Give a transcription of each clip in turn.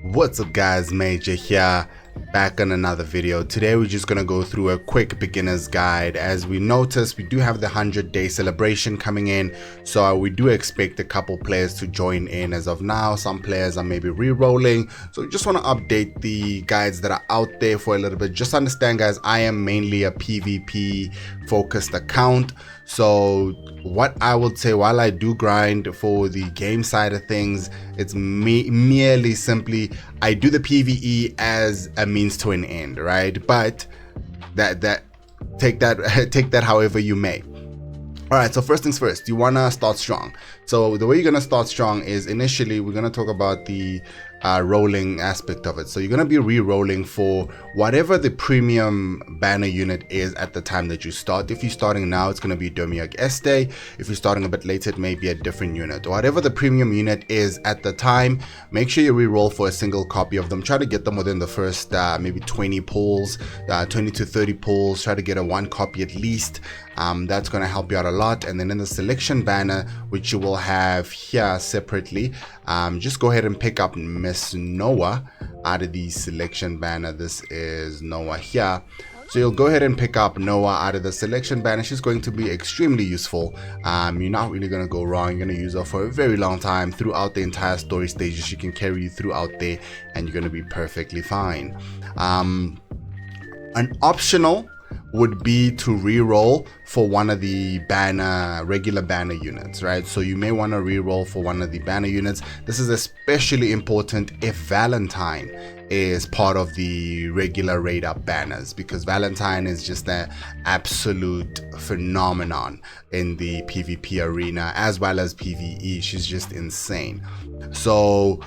What's up guys, Major here, back on another video. Today we're just gonna go through a quick beginner's guide. As we notice, we do have the 100-day celebration coming in, so we do expect a couple players to join in as of now. Some players are maybe re-rolling, so we just want to update the guides that are out there for a little bit. Just understand guys, I am mainly a PvP focused account, so what I would say, while I do grind for the game side of things, it's merely simply I do the PvE as a means to an end, right? But take that however you may. All right, so first things first, you want to start strong. So the way you're going to start strong is initially we're going to talk about the rolling aspect of it. So you're going to be re-rolling for whatever the premium banner unit is at the time that you start. If you're starting now, it's going to be Domiak Este. If you're starting a bit later, it may be a different unit. Whatever the premium unit is at the time, make sure you re-roll for a single copy of them. Try to get them within the first maybe 20 pulls, 20 to 30 pulls. Try to get a one copy at least. That's going to help you out a lot. And then in the selection banner, which you will have here separately, just go ahead and pick up Miss Noah out of the selection banner. This is Noah here. So you'll go ahead and pick up Noah out of the selection banner. She's going to be extremely useful. You're not really going to go wrong. You're going to use her for a very long time throughout the entire story stages. She can carry you throughout there and you're going to be perfectly fine. An optional would be to re-roll for one of the regular banner units, right? So you may want to re-roll for one of the banner units. This is especially important if Valentine is part of the regular raid up banners, because Valentine is just an absolute phenomenon in the PvP arena as well as PvE. She's just insane. So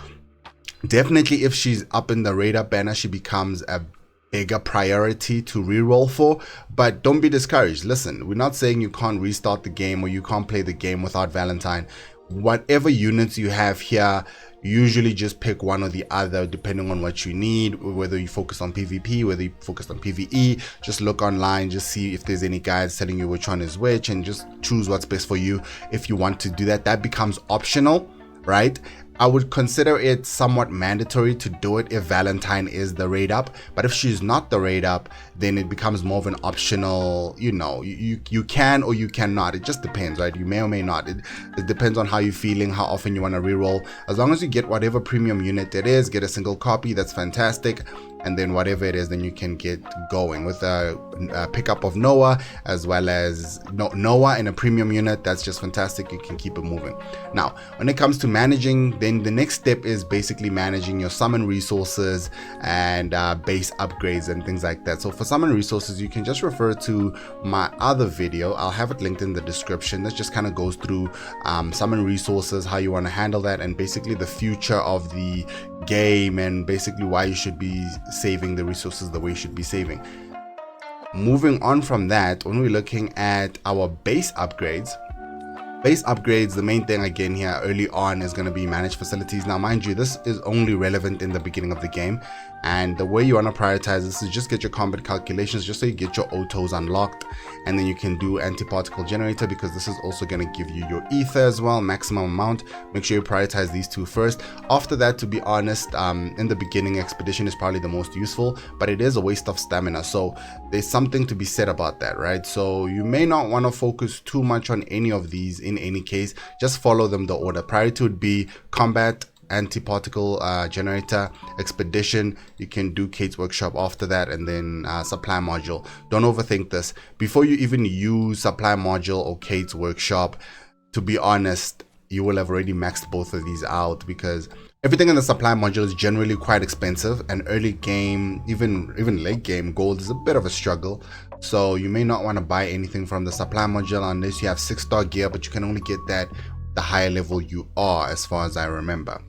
definitely if she's up in the raid up banner, she becomes a bigger priority to re-roll for. But don't be discouraged. Listen, we're not saying you can't restart the game or you can't play the game without Valentine. Whatever units you have here, usually just pick one or the other depending on what you need, whether you focus on PvP, whether you focus on PvE. Just look online, just see if there's any guides telling you which one is which, and just choose what's best for you. If you want to do that, that becomes optional, right? I would consider it somewhat mandatory to do it if Valentine is the raid up, but if she's not the raid up, then it becomes more of an optional, you know, you can or you cannot. It just depends, right? You may or may not. It depends on how you're feeling, how often you want to reroll. As long as you get whatever premium unit it is, get a single copy, that's fantastic. And then whatever it is, then you can get going with a pickup of Noah, as well as Noah in a premium unit. That's just fantastic. You can keep it moving. Now, when it comes to managing, then the next step is basically managing your summon resources and base upgrades and things like that. So for summon resources, you can just refer to my other video. I'll have it linked in the description. This just kind of goes through summon resources, how you want to handle that, and basically the future of the game, and basically why you should be saving the resources the way you should be saving. Moving on from that, when we're looking at our base upgrades, the main thing again here early on is going to be managed facilities. Now mind you, this is only relevant in the beginning of the game, and the way you want to prioritize this is just get your combat calculations, just so you get your autos unlocked, and then you can do anti-particle generator, because this is also going to give you your ether as well, maximum amount. Make sure you prioritize these two first. After that, to be honest, in the beginning, expedition is probably the most useful, but it is a waste of stamina, so there's something to be said about that, right? So you may not want to focus too much on any of these. In any case, just follow them the order. Priority would be combat, anti-particle generator, expedition. You can do Kate's workshop after that, and then supply module. Don't overthink this. Before you even use supply module or Kate's workshop, to be honest, you will have already maxed both of these out, because everything in the supply module is generally quite expensive, and early game, even late game, gold is a bit of a struggle. So you may not want to buy anything from the supply module unless you have 6-star gear, but you can only get that the higher level you are, as far as I remember.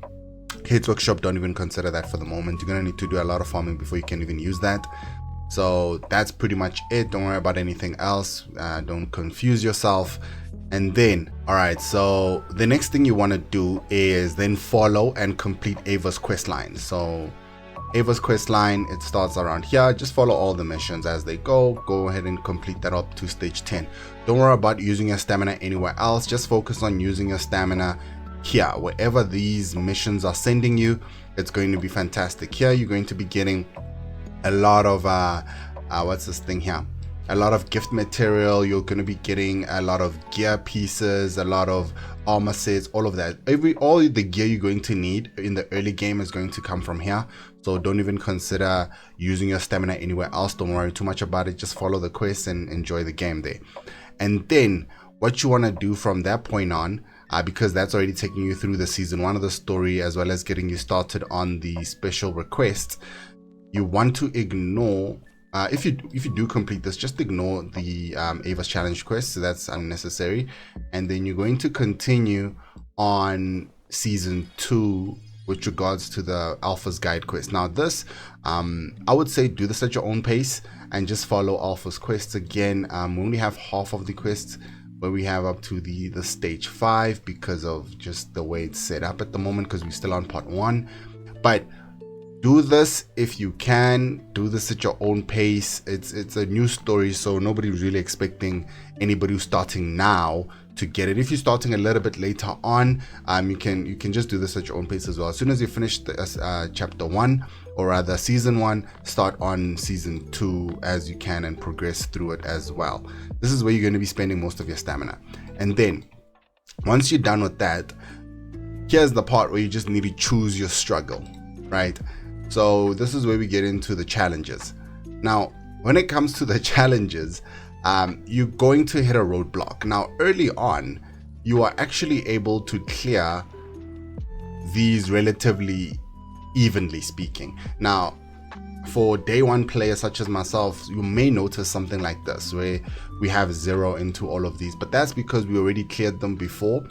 Kate's workshop, don't even consider that for the moment. You're gonna need to do a lot of farming before you can even use that. So that's pretty much it. Don't worry about anything else. Don't confuse yourself. And then, all right, so the next thing you want to do is then follow and complete Ava's quest line. So Ava's quest line, it starts around here. Just follow all the missions as they go ahead and complete that up to stage 10. Don't worry about using your stamina anywhere else. Just focus on using your stamina here. Wherever these missions are sending you, it's going to be fantastic. Here you're going to be getting a lot of what's this thing here, a lot of gift material. You're going to be getting a lot of gear pieces, a lot of armor sets, all of that. All the gear you're going to need in the early game is going to come from here. So don't even consider using your stamina anywhere else. Don't worry too much about it. Just follow the quest and enjoy the game there. And then what you want to do from that point on, because that's already taking you through the season 1 of the story, as well as getting you started on the special requests, you want to ignore, if you do complete this, just ignore the Ava's challenge quest, so that's unnecessary. And then you're going to continue on season 2 with regards to the Alpha's guide quest. Now this, I would say do this at your own pace and just follow Alpha's quests. Again, we only have half of the quests, but we have up to the stage 5 because of just the way it's set up at the moment, because we're still on part 1. But do this if you can. Do this at your own pace. It's a new story, so nobody's really expecting anybody who's starting now to get it. If you're starting a little bit later on, you can just do this at your own pace as well. As soon as you finish the, chapter 1, or rather season 1, start on season 2 as you can and progress through it as well. This is where you're going to be spending most of your stamina. And then once you're done with that, here's the part where you just need to choose your struggle, right? So this is where we get into the challenges. Now when it comes to the challenges, you're going to hit a roadblock. Now early on, you are actually able to clear these relatively evenly speaking. Now for day 1 players such as myself, you may notice something like this where we have 0 into all of these, but that's because we already cleared them before,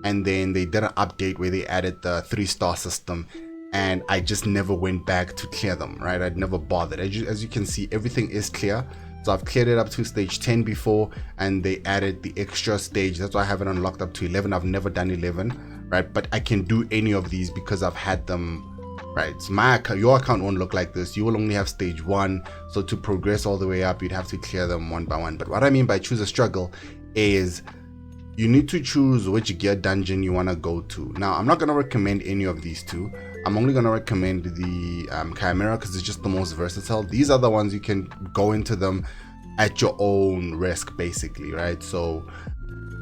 and then they did an update where they added the 3-star system, and I just never went back to clear them, right? I'd never bothered. As you can see, everything is clear. So I've cleared it up to stage 10 before, and they added the extra stage. That's why I haven't unlocked up to 11. I've never done 11, right? But I can do any of these because I've had them, right? So my account, your account won't look like this. You will only have stage 1. So to progress all the way up, you'd have to clear them one by one. But what I mean by choose a struggle is you need to choose which gear dungeon you want to go to. Now, I'm not going to recommend any of these two. I'm only going to recommend the Chimera because it's just the most versatile. These are the ones you can go into them at your own risk, basically, right? So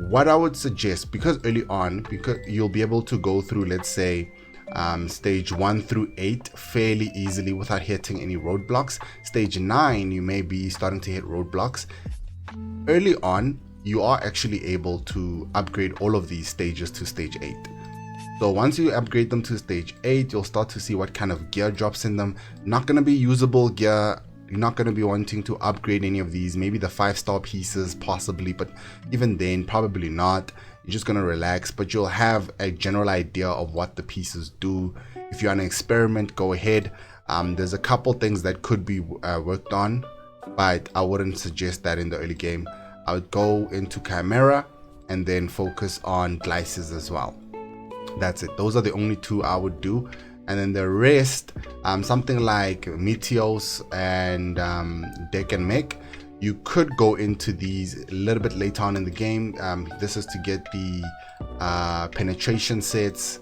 what I would suggest, because early on, because you'll be able to go through, let's say, stage 1 through 8 fairly easily without hitting any roadblocks. Stage 9, you may be starting to hit roadblocks. Early on, you are actually able to upgrade all of these stages to stage 8. So once you upgrade them to stage 8, you'll start to see what kind of gear drops in them. Not going to be usable gear. You're not going to be wanting to upgrade any of these. Maybe the 5-star pieces possibly, but even then probably not. You're just going to relax, but you'll have a general idea of what the pieces do. If you're on an experiment, go ahead. There's a couple things that could be worked on, but I wouldn't suggest that in the early game. I would go into Chimera and then focus on Glyces as well. That's it. Those are the only two I would do. And then the rest, something like Meteos and Deck and Mech, you could go into these a little bit later on in the game. This is to get the penetration sets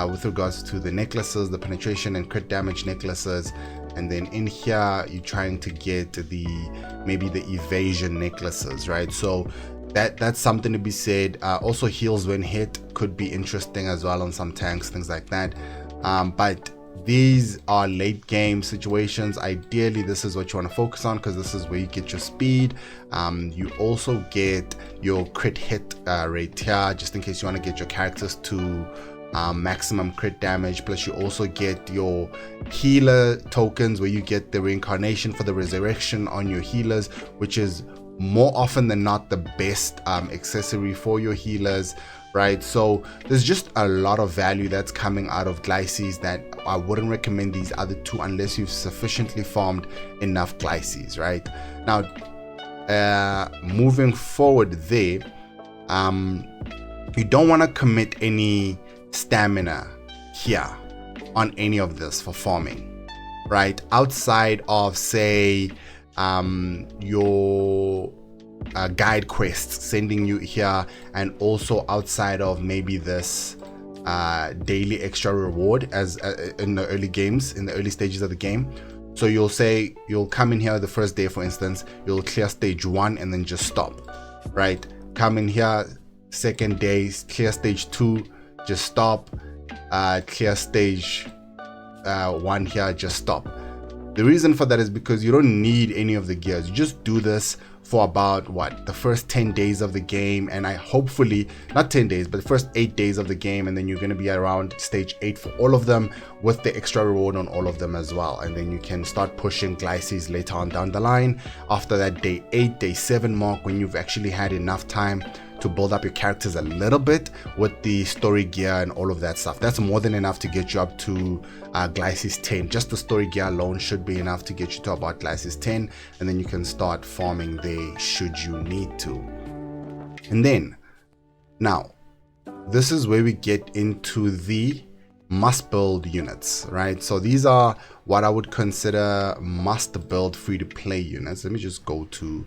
with regards to the necklaces, the penetration and crit damage necklaces. And then in here, you're trying to get maybe the evasion necklaces, right? So that's something to be said. Also heals when hit could be interesting as well on some tanks, things like that. But these are late game situations. Ideally, this is what you want to focus on because this is where you get your speed. You also get your crit hit rate here, just in case you want to get your characters to maximum crit damage. Plus you also get your healer tokens where you get the reincarnation for the resurrection on your healers, which is more often than not the best accessory for your healers, right? So there's just a lot of value that's coming out of Glyces that I wouldn't recommend these other two unless you've sufficiently farmed enough Glyces, right? Now moving forward there, you don't want to commit any stamina here on any of this for farming, right? Outside of, say, your guide quests sending you here, and also outside of maybe this daily extra reward as in the early games, in the early stages of the game. So you'll come in here the first day, for instance, you'll clear stage 1 and then just stop, right? Come in here second day, clear stage 2, just stop, clear stage 1 here, just stop. The reason for that is because you don't need any of the gears. You just do this for about the first 10 days of the game, and hopefully not 10 days, but the first 8 days of the game, and then you're going to be around stage 8 for all of them with the extra reward on all of them as well. And then you can start pushing glyces later on down the line after that day 8, day 7 mark, when you've actually had enough time to build up your characters a little bit with the story gear and all of that stuff. That's more than enough to get you up to glyces 10. Just the story gear alone should be enough to get you to about glyces 10, and then you can start farming there should you need to. And then now this is where we get into the must build units, right? So these are what I would consider must build free to play units. Let me just go to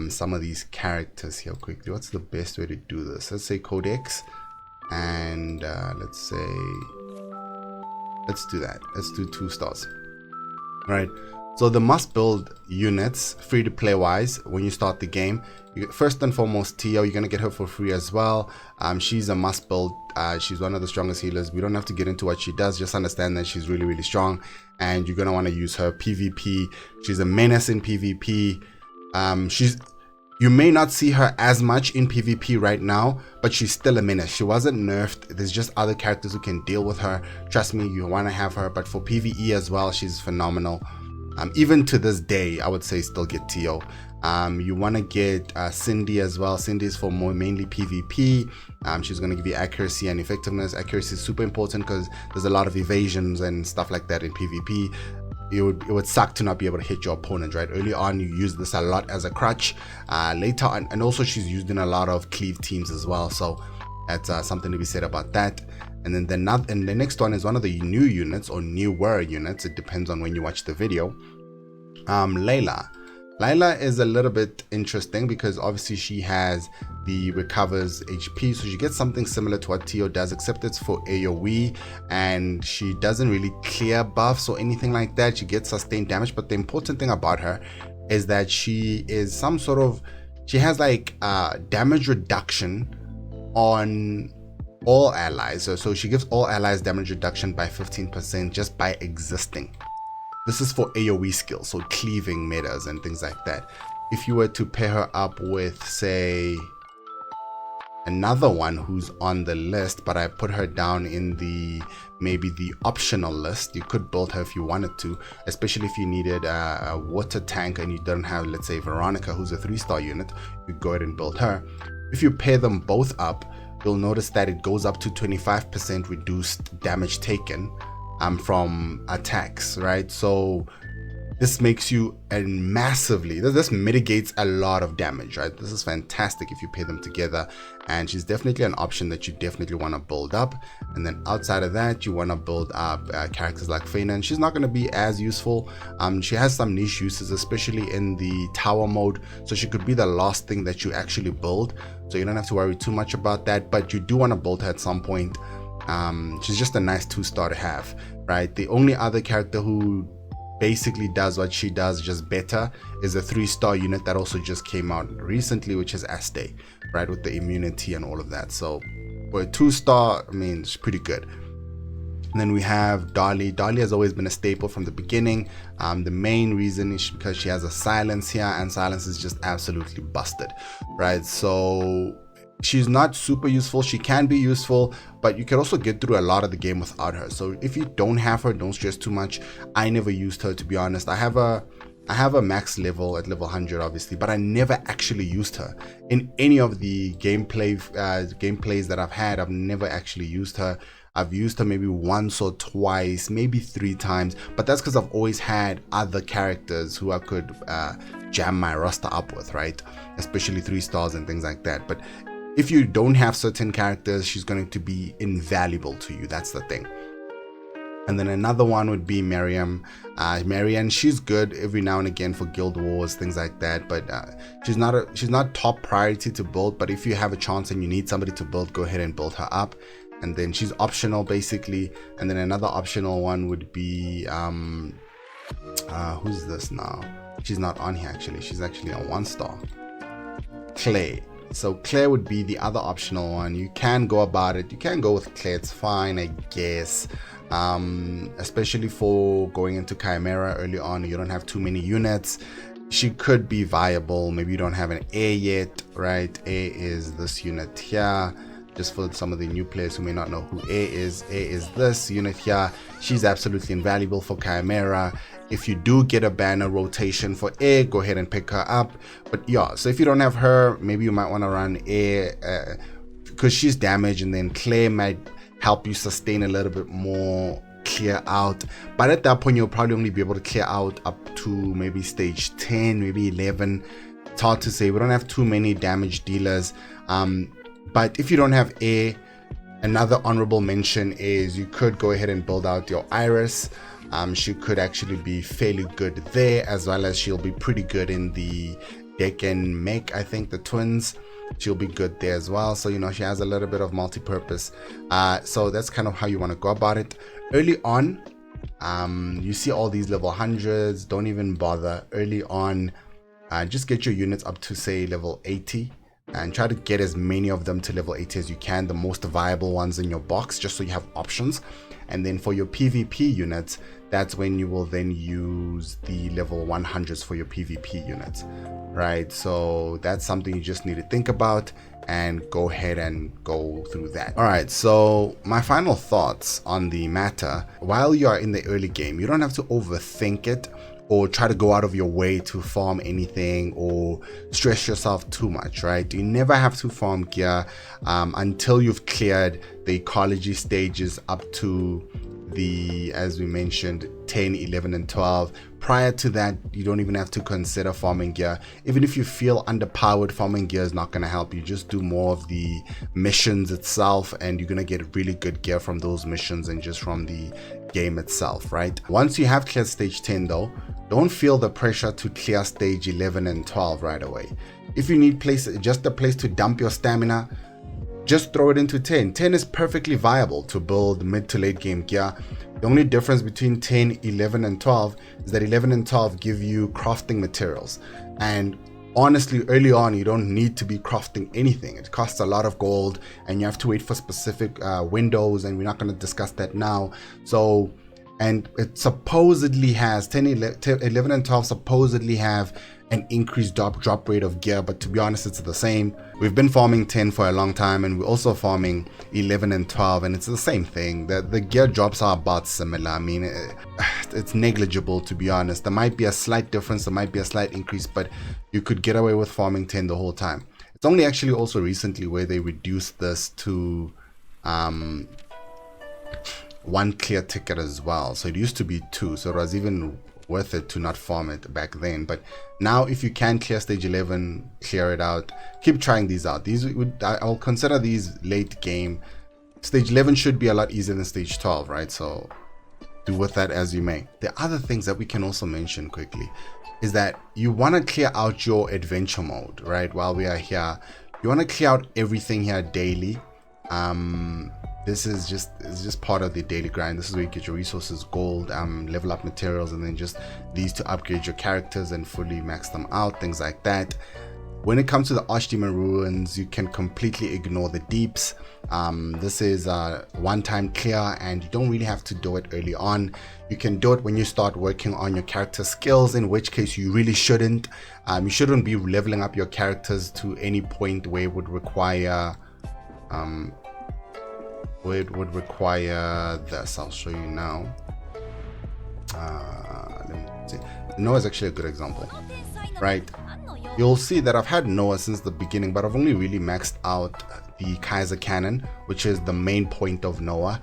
some of these characters here quickly. What's the best way to do this? Let's say Codex, and let's do that. Let's do 2 stars. Right. So the must build units, free to play wise, when you start the game, first and foremost, Tio, you're gonna get her for free as well. She's a must build. She's one of the strongest healers. We don't have to get into what she does. Just understand that she's really, really strong, and you're gonna want to use her PvP. She's a menace in PvP. You may not see her as much in PvP right now, but she's still a menace. She wasn't nerfed. There's just other characters who can deal with her. Trust me, you want to have her. But for PvE as well, she's phenomenal. Even to this day, I would say still get Tio. You want to get Cindy as well. Cindy is for mainly PvP. She's going to give you accuracy and effectiveness. Accuracy is super important because there's a lot of evasions and stuff like that in PvP. It would suck to not be able to hit your opponent, right? Early on, you use this a lot as a crutch. Later on, and also she's used in a lot of cleave teams as well. So that's something to be said about that. And then the next one is one of the new units, or newer units. It depends on when you watch the video. Layla. Layla is a little bit interesting because obviously she has the recovers HP, so she gets something similar to what Tio does, except it's for AoE, and she doesn't really clear buffs or anything like that. She gets sustained damage, but the important thing about her is that she is she has like damage reduction on all allies. So she gives all allies damage reduction by 15% just by existing. This is for AoE skills, so cleaving metas and things like that. If you were to pair her up with, say, another one who's on the list, but I put her down in maybe the optional list, you could build her if you wanted to, especially if you needed a water tank and you don't have, let's say, Veronica, who's a 3-star unit, you go ahead and build her. If you pair them both up, you'll notice that it goes up to 25% reduced damage taken from attacks, right? So this makes you this mitigates a lot of damage, right? This is fantastic if you pair them together, and she's definitely an option that you definitely want to build up. And then outside of that, you want to build up characters like Feyna, and she's not going to be as useful. She has some niche uses, especially in the tower mode, so she could be the last thing that you actually build, so you don't have to worry too much about that, but you do want to build her at some point. She's just a nice 2-star to have, right? The only other character who basically does what she does just better is a 3-star unit that also just came out recently, which is Aste, right, with the immunity and all of that. So for a 2-star, I mean, it's pretty good. And then we have Dolly. Dolly has always been a staple from the beginning. The main reason is because she has a silence here, and silence is just absolutely busted, right? So she's not super useful. She can be useful, but you can also get through a lot of the game without her. So if you don't have her, don't stress too much. I never used her, to be honest. I have a max level at level 100 obviously, but I never actually used her in any of the gameplays that I've had. I've never actually used her. I've used her maybe once or twice, maybe 3 times, but that's because I've always had other characters who I could jam my roster up with, right? Especially 3-stars and things like that. But if you don't have certain characters, she's going to be invaluable to you. That's the thing. And then another one would be Miriam. Marianne, she's good every now and again for guild wars, things like that, but she's not top priority to build. But if you have a chance and you need somebody to build, go ahead and build her up. and then she's optional basically. And then another optional one would be who's this now? She's not on here actually, she's actually on 1-star. Claire. So Claire would be the other optional one. You can go about it, you can go with Claire, it's fine, I guess. Especially for going into Chimera early on, you don't have too many units. She could be viable. Maybe you don't have an A yet, right? A is this unit here. Just for some of the new players who may not know who A is this unit here. She's absolutely invaluable for Chimera. If you do get a banner rotation for A, go ahead and pick her up. But yeah, so if you don't have her, maybe you might want to run A because she's damaged, and then Claire might help you sustain a little bit more, clear out. But at that point, you'll probably only be able to clear out up to maybe stage 10, maybe 11. It's hard to say. We don't have too many damage dealers. But if you don't have A, another honorable mention is you could go ahead and build out your Iris. She could actually be fairly good there, as well as she'll be pretty good in the Deck and Mech, I think the twins. She'll be good there as well. So, you know, she has a little bit of multi-purpose. So that's kind of how you want to go about it. Early on, you see all these level 100s. Don't even bother. Early on, just get your units up to, say, level 80. And try to get as many of them to level 80 as you can, the most viable ones in your box, just so you have options. And then for your PvP units, that's when you will then use the level 100s for your PvP units, right? So that's something you just need to think about and go ahead and go through that. All right, so my final thoughts on the matter: while you are in the early game, you don't have to overthink it or try to go out of your way to farm anything or stress yourself too much, right? You never have to farm gear until you've cleared the ecology stages up to the, as we mentioned, 10, 11, and 12. Prior to that, you don't even have to consider farming gear. Even if you feel underpowered, farming gear is not going to help you. Just do more of the missions itself, and you're going to get really good gear from those missions and just from the game itself, right? Once you have cleared stage 10 though, don't feel the pressure to clear stage 11 and 12 right away. If you need just a place to dump your stamina, just throw it into 10. 10 is perfectly viable to build mid to late game gear. The only difference between 10, 11, and 12 is that 11 and 12 give you crafting materials. And honestly, early on, you don't need to be crafting anything. It costs a lot of gold and you have to wait for specific windows, and we're not going to discuss that now. So, and it supposedly has 10, 11, and 12 supposedly have an increased drop rate of gear, but to be honest, it's the same. We've been farming 10 for a long time, and we're also farming 11 and 12, and it's the same thing. The gear drops are about similar. I mean, it's negligible, to be honest. There might be a slight difference, there might be a slight increase, but you could get away with farming 10 the whole time. It's only actually also recently where they reduced this to 1 clear ticket as well. So it used to be 2, so it was even worth it to not farm it back then. But now, if you can clear stage 11, clear it out. Keep trying these out. I'll consider these late game. Stage 11 should be a lot easier than stage 12, right? So do with that as you may. The other things that we can also mention quickly is that you want to clear out your adventure mode, right? While we are here, you want to clear out everything here daily. This is just part of the daily grind. This is where you get your resources, gold, level up materials, and then just these to upgrade your characters and fully max them out, things like that. When it comes to the Archdemon ruins, you can completely ignore the deeps. This is a one-time clear, and you don't really have to do it early on. You can do it when you start working on your character skills, in which case you really shouldn't. You shouldn't be leveling up your characters to any point where it would require this. I'll show you now. Let me see. Noah is actually a good example, right? You'll see that I've had Noah since the beginning, but I've only really maxed out the Kaiser Cannon, which is the main point of Noah.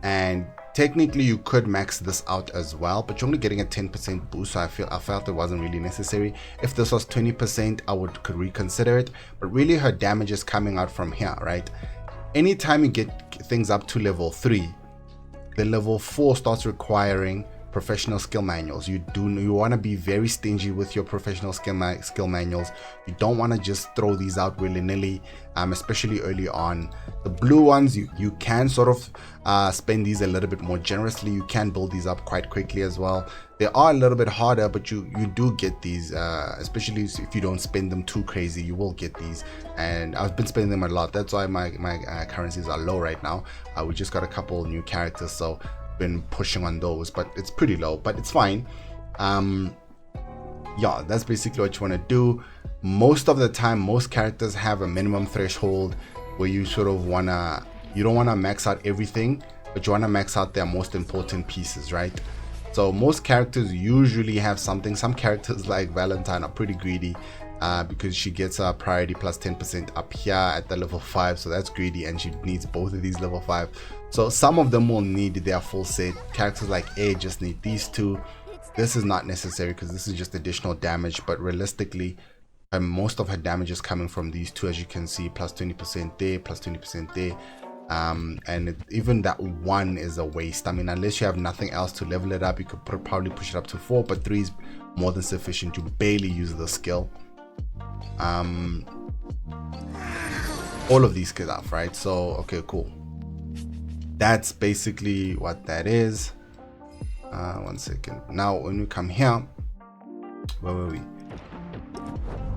And technically you could max this out as well, but you're only getting a 10% boost, so I felt it wasn't really necessary. If this was 20%, I could reconsider it, but really her damage is coming out from here, right? Anytime you get things up to level 3, the level 4 starts requiring professional skill manuals. You want to be very stingy with your professional skill manuals. You don't want to just throw these out willy-nilly, especially early on. The blue ones, you can sort of spend these a little bit more generously. You can build these up quite quickly as well. They are a little bit harder, but you do get these, especially if you don't spend them too crazy. You will get these, and I've been spending them a lot. That's why my currencies are low right now. We just got a couple new characters, so been pushing on those, but it's pretty low, but it's fine. Yeah, that's basically what you want to do. Most of the time, most characters have a minimum threshold where you sort of you don't want to max out everything, but you want to max out their most important pieces, right? So most characters usually have something. Some characters like Valentine are pretty greedy, because she gets a priority plus 10% up here at the level 5, so that's greedy, and she needs both of these level 5. So some of them will need their full set. Characters like A just need these two. This is not necessary because this is just additional damage, but realistically, most of her damage is coming from these two, as you can see, plus 20% there, plus 20% there. And even that one is a waste. I mean, unless you have nothing else to level it up, you could probably push it up to 4, but 3 is more than sufficient. You barely use the skill. All of these get off, right? So okay, cool. That's basically what that is. 1 second. Now when we come here, where were we?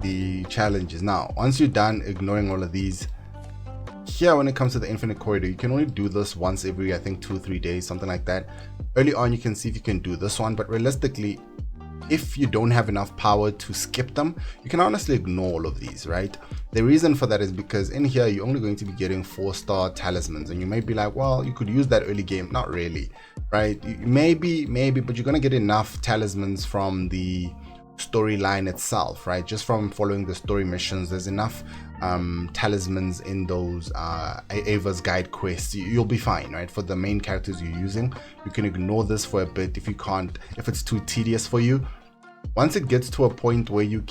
The challenges. Now once you're done ignoring all of these, here when it comes to the infinite corridor, you can only do this once every, I think, 2-3 days, something like that. Early on you can see if you can do this one, but realistically, if you don't have enough power to skip them, you can honestly ignore all of these, right? The reason for that is because in here you're only going to be getting 4-star talismans, and you may be like, well, you could use that early game. Not really, right? Maybe, but you're gonna get enough talismans from the storyline itself, right? Just from following the story missions, there's enough talismans in those Ava's guide quests. You'll be fine, right? For the main characters you're using, you can ignore this for a bit if it's too tedious for you. Once it gets to a point where your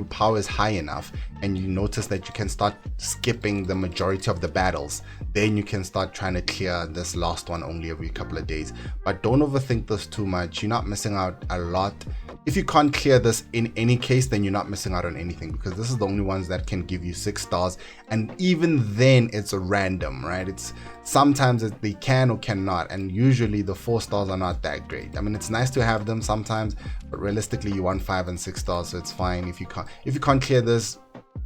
power is high enough and you notice that you can start skipping the majority of the battles, then you can start trying to clear this last one only every couple of days. But don't overthink this too much. You're not missing out a lot. If you can't clear this in any case, then you're not missing out on anything, because this is the only ones that can give you 6 stars, and even then it's random, right? It's sometimes they can or cannot, and usually the 4 stars are not that great. I mean, it's nice to have them sometimes, but realistically you want 5 and 6 stars, so it's fine. If you can't clear this,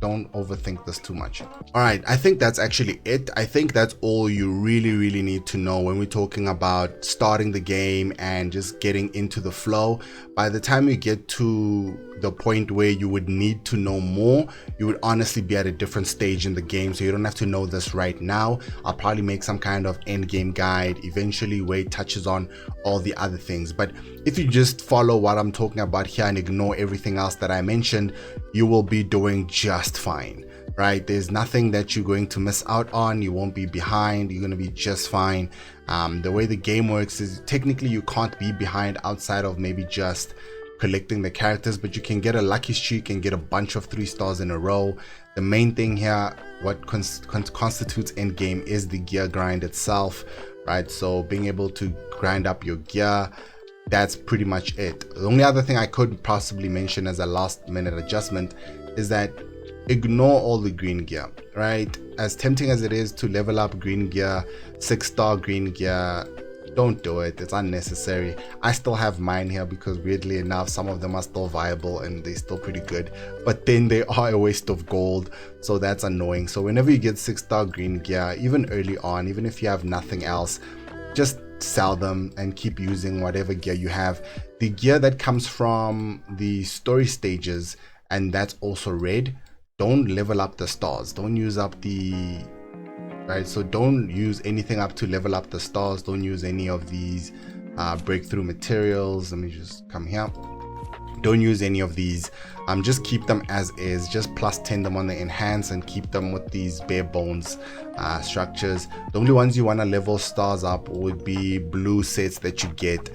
don't overthink this too much. All right, I think that's actually it. I think that's all you really need to know when we're talking about starting the game and just getting into the flow. By the time you get to the point where you would need to know more, you would honestly be at a different stage in the game, so you don't have to know this right now. I'll probably make some kind of end game guide eventually where it touches on all the other things, but if you just follow what I'm talking about here and ignore everything else that I mentioned, you will be doing just fine, right? There's nothing that you're going to miss out on. You won't be behind. You're going to be just fine. The way the game works is technically you can't be behind outside of maybe just collecting the characters, but you can get a lucky streak and get a bunch of 3 stars in a row. The main thing here, what constitutes end game, is the gear grind itself, right? So being able to grind up your gear, that's pretty much it. The only other thing I could possibly mention as a last minute adjustment is that ignore all the green gear, right? As tempting as it is to level up green gear, 6-star green gear, don't do it. It's unnecessary. I still have mine here because weirdly enough, some of them are still viable and they're still pretty good, but then they are a waste of gold, so that's annoying. So whenever you get 6-star green gear, even early on, even if you have nothing else, just sell them and keep using whatever gear you have. The gear that comes from the story stages, and that's also red, don't level up the stars. Don't use up the right, so don't use anything up to level up the stars. Don't use any of these breakthrough materials. Let me just come here. Don't use any of these. Just keep them as is. Just plus 10 them on the enhance and keep them with these bare bones structures. The only ones you want to level stars up would be blue sets that you get.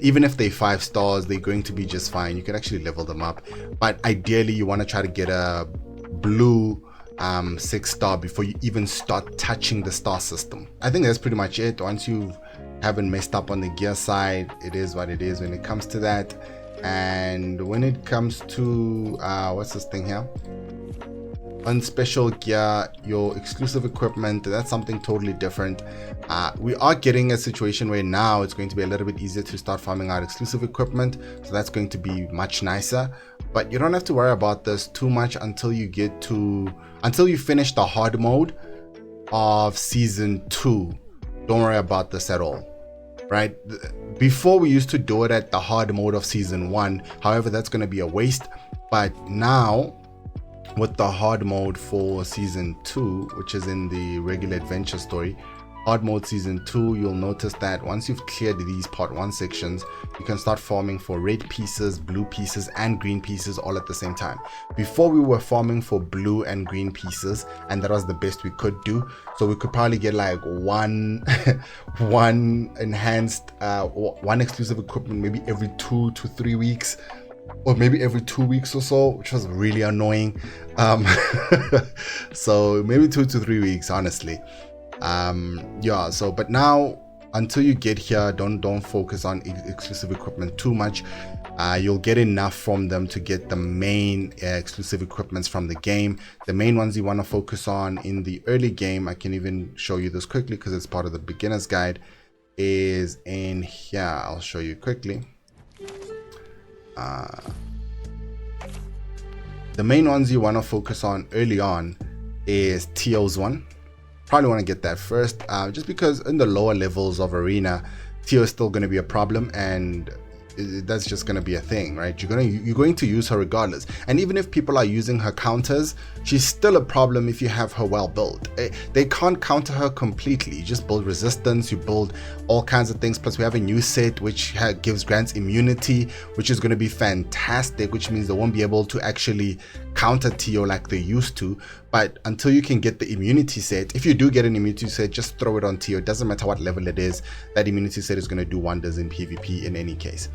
Even if they 5 stars, they're going to be just fine. You can actually level them up, but ideally you want to try to get a blue 6-star before you even start touching the star system. I think that's pretty much it. Once you've Haven't messed up on the gear side. It is what it is when it comes to that. And when it comes to what's this thing here, on special gear, your exclusive equipment, that's something totally different. We are getting a situation where now it's going to be a little bit easier to start farming out exclusive equipment, so that's going to be much nicer. But you don't have to worry about this too much until you finish the hard mode of season 2. Don't worry about this at all, right? Before, we used to do it at the hard mode of season 1. However, that's going to be a waste. But now with the hard mode for season 2, which is in the regular adventure story, hard mode season 2, you'll notice that once you've cleared these part 1 sections, you can start farming for red pieces, blue pieces, and green pieces all at the same time. Before, we were farming for blue and green pieces, and that was the best we could do. So we could probably get like one enhanced one exclusive equipment maybe every 2 to 3 weeks, or maybe every 2 weeks or so, which was really annoying. So maybe 2 to 3 weeks, honestly. Yeah, so but now, until you get here, don't focus on exclusive equipment too much. You'll get enough from them to get the main exclusive equipments from the game. The main ones you want to focus on in the early game, I can even show you this quickly because it's part of the beginner's guide, is in here. I'll show you quickly. The main ones you want to focus on early on is TO's one. Probably want to get that first, just because in the lower levels of arena, TO is still going to be a problem, and that's just going to be a thing, right? You're going to use her regardless, and even if people are using her counters, she's still a problem if you have her well built. They can't counter her completely. You just build resistance, you build all kinds of things. Plus, we have a new set which grants immunity, which is going to be fantastic, which means they won't be able to actually counter TO like they used to. But until you can get the immunity set, if you do get an immunity set, just throw it on TO. It doesn't matter what level it is. That immunity set is going to do wonders in PvP in any case.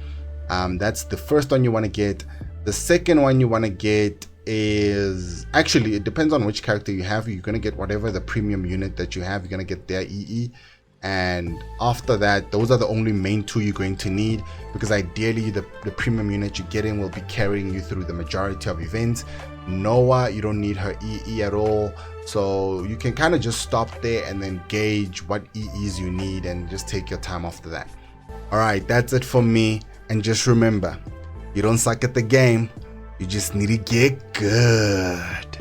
That's the first one you want to get. The second one you want to get is, actually, it depends on which character you have. You're going to get whatever the premium unit that you have. You're going to get their EE. And after that, those are the only main 2 you're going to need, because ideally the premium unit you're getting will be carrying you through the majority of events. Noah, you don't need her EE at all, so you can kind of just stop there and then gauge what EEs you need and just take your time after that. Alright, that's it for me, and just remember, you don't suck at the game, you just need to get good.